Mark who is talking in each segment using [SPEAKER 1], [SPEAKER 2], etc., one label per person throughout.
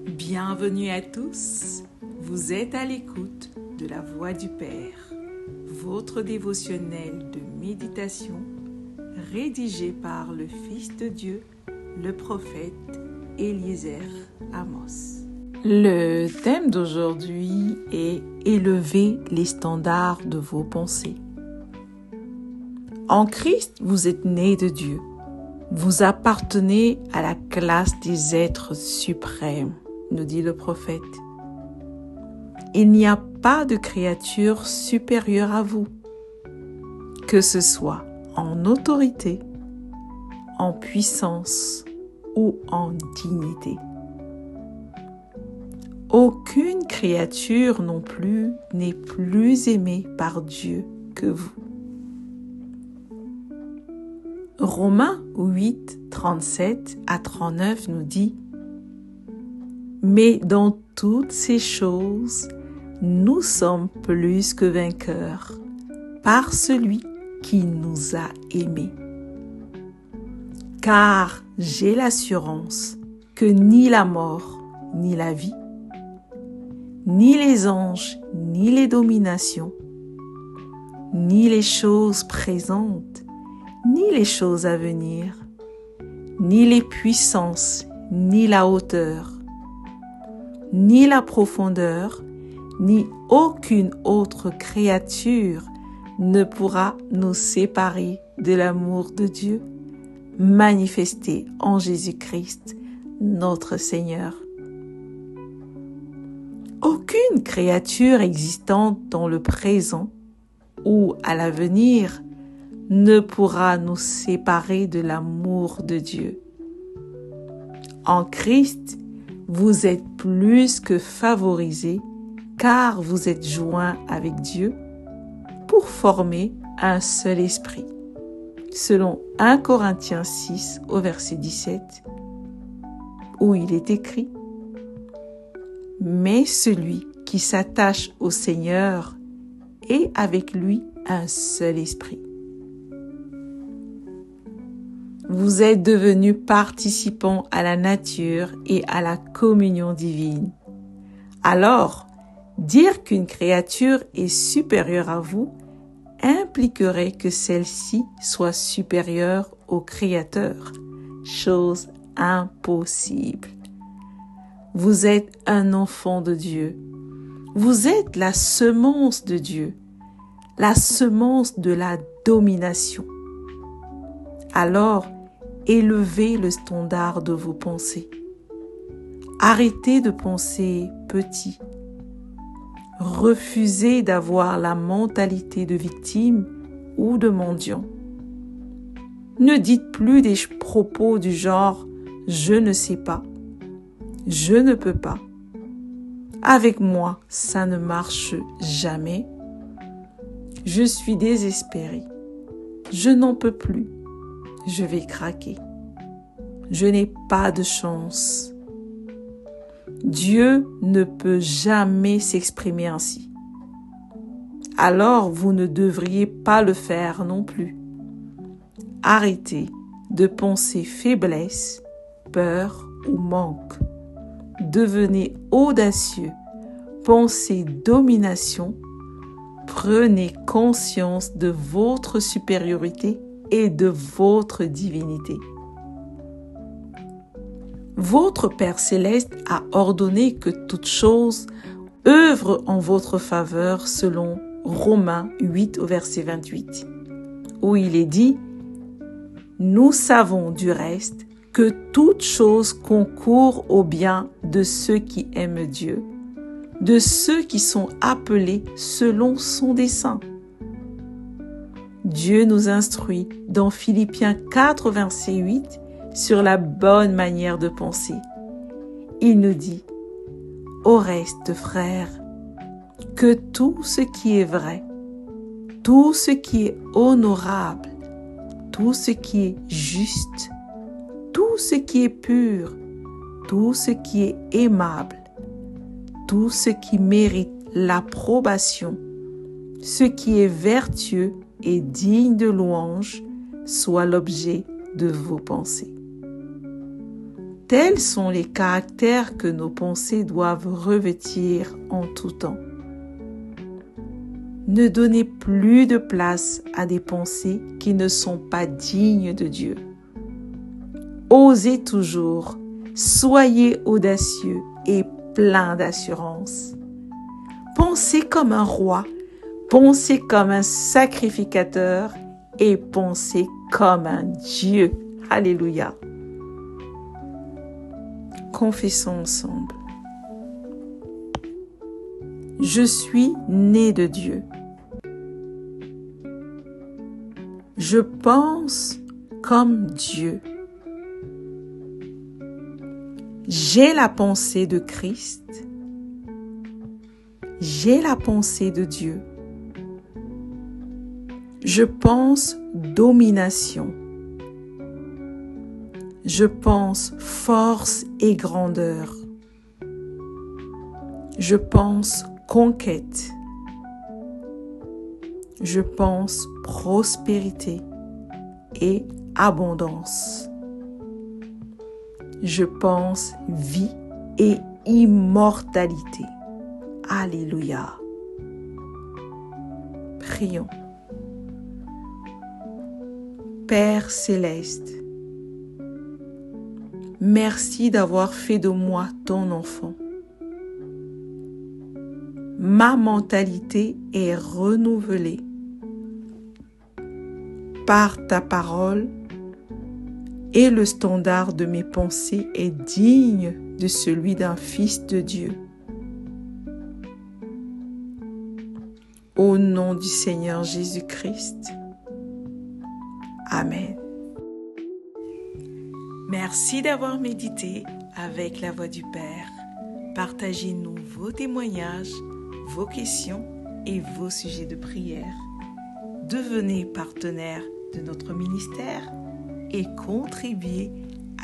[SPEAKER 1] Bienvenue à tous, vous êtes à l'écoute de la Voix du Père, votre dévotionnel de méditation rédigé par le Fils de Dieu, le prophète Eliezer Amos. Le thème d'aujourd'hui est « Élevez les standards de vos pensées ». En Christ, vous êtes nés de Dieu. Vous appartenez à la classe des êtres suprêmes, nous dit le prophète. Il n'y a pas de créature supérieure à vous, que ce soit en autorité, en puissance ou en dignité. Aucune créature non plus n'est plus aimée par Dieu que vous. Romains 8, 37 à 39 nous dit « Mais dans toutes ces choses, nous sommes plus que vainqueurs par celui qui nous a aimés. Car j'ai l'assurance que ni la mort, ni la vie, ni les anges, ni les dominations, ni les choses présentes, ni les choses à venir, ni les puissances, ni la hauteur, ni la profondeur, ni aucune autre créature ne pourra nous séparer de l'amour de Dieu manifesté en Jésus-Christ, notre Seigneur. Aucune créature existante dans le présent ou à l'avenir ne pourra nous séparer de l'amour de Dieu. En Christ, vous êtes plus que favorisés car vous êtes joints avec Dieu pour former un seul esprit. Selon 1 Corinthiens 6 au verset 17, où il est écrit « Mais celui qui s'attache au Seigneur est avec lui un seul esprit. » Vous êtes devenus participants à la nature et à la communion divine. Alors, dire qu'une créature est supérieure à vous impliquerait que celle-ci soit supérieure au Créateur, chose impossible. Vous êtes un enfant de Dieu. Vous êtes la semence de Dieu, la semence de la domination. Alors, élevez le standard de vos pensées. Arrêtez de penser petit. Refusez d'avoir la mentalité de victime ou de mendiant. Ne dites plus des propos du genre « je ne sais pas »,« je ne peux pas »,« avec moi, ça ne marche jamais »,« je suis désespéré »,« je n'en peux plus », je vais craquer. Je n'ai pas de chance. Dieu ne peut jamais s'exprimer ainsi. Alors vous ne devriez pas le faire non plus. Arrêtez de penser faiblesse, peur ou manque. Devenez audacieux. Pensez domination. Prenez conscience de votre supériorité et de votre divinité. Votre Père céleste a ordonné que toute chose œuvre en votre faveur selon Romains 8 au verset 28, où il est dit « Nous savons du reste que toute chose concourt au bien de ceux qui aiment Dieu, de ceux qui sont appelés selon son dessein. » Dieu nous instruit dans Philippiens 4, verset 8 sur la bonne manière de penser. Il nous dit « Au reste, frères, que tout ce qui est vrai, tout ce qui est honorable, tout ce qui est juste, tout ce qui est pur, tout ce qui est aimable, tout ce qui mérite l'approbation, ce qui est vertueux et digne de louange, soit l'objet de vos pensées. » Tels sont les caractères que nos pensées doivent revêtir en tout temps. Ne donnez plus de place à des pensées qui ne sont pas dignes de Dieu. Osez toujours, soyez audacieux et plein d'assurance. Pensez comme un roi, pensez comme un sacrificateur et pensez comme un Dieu. Alléluia. Confessons ensemble. Je suis né de Dieu. Je pense comme Dieu. J'ai la pensée de Christ. J'ai la pensée de Dieu. Je pense domination. Je pense force et grandeur. Je pense conquête. Je pense prospérité et abondance. Je pense vie et immortalité. Alléluia. Prions. Père céleste, merci d'avoir fait de moi ton enfant. Ma mentalité est renouvelée par ta parole et le standard de mes pensées est digne de celui d'un fils de Dieu. Au nom du Seigneur Jésus-Christ. Amen. Merci d'avoir médité avec la Voix du Père. Partagez-nous vos témoignages, vos questions et vos sujets de prière. Devenez partenaire de notre ministère et contribuez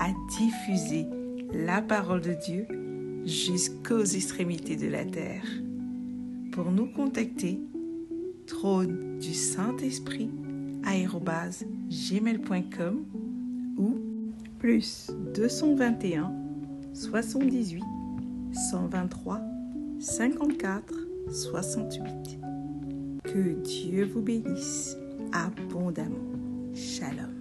[SPEAKER 1] à diffuser la parole de Dieu jusqu'aux extrémités de la terre. Pour nous contacter, trône du Saint-Esprit @gmail.com ou plus 221 78 123 54 68. Que Dieu vous bénisse abondamment. Shalom.